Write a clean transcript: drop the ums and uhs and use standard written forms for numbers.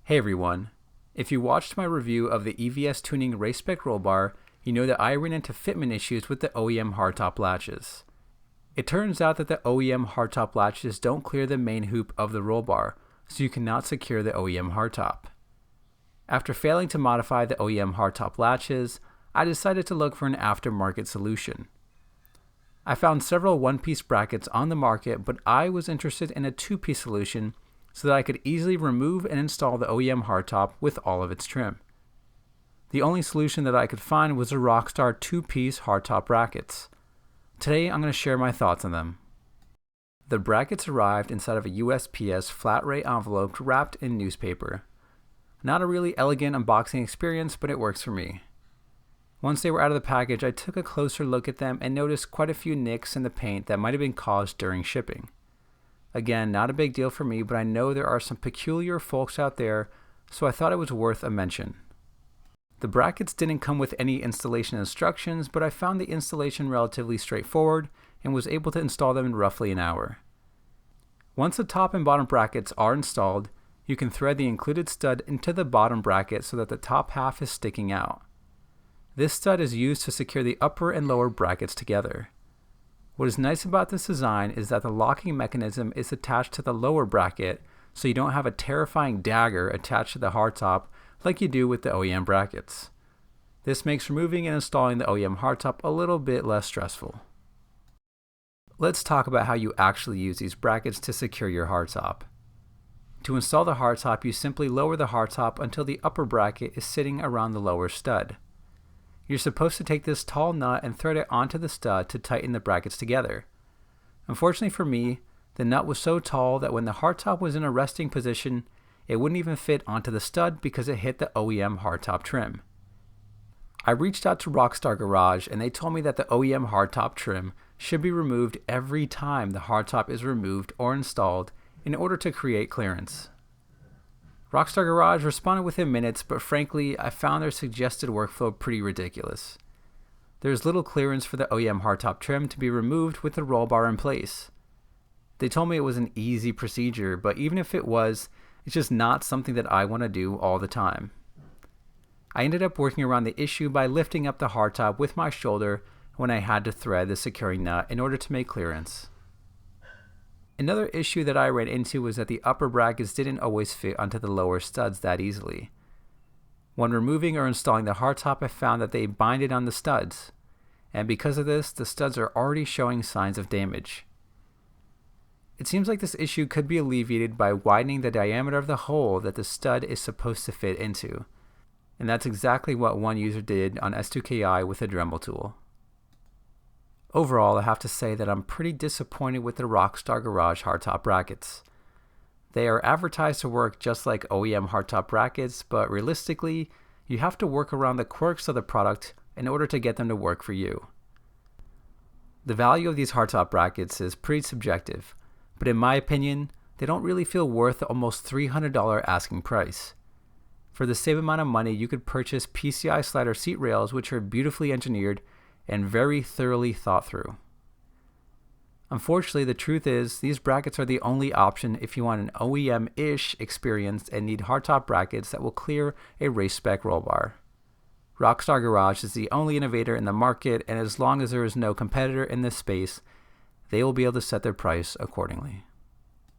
Hey everyone, if you watched my review of the EVS Tuning race spec roll bar, you know that I ran into fitment issues with the OEM hardtop latches. It turns out that the OEM hardtop latches don't clear the main hoop of the roll bar, so you cannot secure the OEM hardtop. After failing to modify the OEM hardtop latches, I decided to look for an aftermarket solution. I found several one-piece brackets on the market, but I was interested in a two-piece solution so that I could easily remove and install the OEM hardtop with all of its trim. The only solution that I could find was the Rockstar two-piece hardtop brackets. Today I'm going to share my thoughts on them. The brackets arrived inside of a USPS flat rate envelope wrapped in newspaper. Not a really elegant unboxing experience, but it works for me. Once they were out of the package, I took a closer look at them and noticed quite a few nicks in the paint that might have been caused during shipping. Again, not a big deal for me, but I know there are some peculiar folks out there, so I thought it was worth a mention. The brackets didn't come with any installation instructions, but I found the installation relatively straightforward and was able to install them in roughly an hour. Once the top and bottom brackets are installed, you can thread the included stud into the bottom bracket so that the top half is sticking out. This stud is used to secure the upper and lower brackets together. What is nice about this design is that the locking mechanism is attached to the lower bracket, so you don't have a terrifying dagger attached to the hardtop like you do with the OEM brackets. This makes removing and installing the OEM hardtop a little bit less stressful. Let's talk about how you actually use these brackets to secure your hardtop. To install the hardtop, you simply lower the hardtop until the upper bracket is sitting around the lower stud. You're supposed to take this tall nut and thread it onto the stud to tighten the brackets together. Unfortunately for me, the nut was so tall that when the hardtop was in a resting position, it wouldn't even fit onto the stud because it hit the OEM hardtop trim. I reached out to Rockstar Garage and they told me that the OEM hardtop trim should be removed every time the hardtop is removed or installed in order to create clearance. Rockstar Garage responded within minutes, but frankly, I found their suggested workflow pretty ridiculous. There's little clearance for the OEM hardtop trim to be removed with the roll bar in place. They told me it was an easy procedure, but even if it was, it's just not something that I want to do all the time. I ended up working around the issue by lifting up the hardtop with my shoulder when I had to thread the securing nut in order to make clearance. Another issue that I ran into was that the upper brackets didn't always fit onto the lower studs that easily. When removing or installing the hardtop, I found that they binded on the studs, and because of this, the studs are already showing signs of damage. It seems like this issue could be alleviated by widening the diameter of the hole that the stud is supposed to fit into, and that's exactly what one user did on S2KI with a Dremel tool. Overall, I have to say that I'm pretty disappointed with the Rockstar Garage hardtop brackets. They are advertised to work just like OEM hardtop brackets, but realistically, you have to work around the quirks of the product in order to get them to work for you. The value of these hardtop brackets is pretty subjective, but in my opinion, they don't really feel worth the almost $300 asking price. For the same amount of money, you could purchase PCI slider seat rails, which are beautifully engineered and very thoroughly thought through. Unfortunately, the truth is, these brackets are the only option if you want an OEM-ish experience and need hardtop brackets that will clear a race spec roll bar. Rockstar Garage is the only innovator in the market, and as long as there is no competitor in this space, they will be able to set their price accordingly.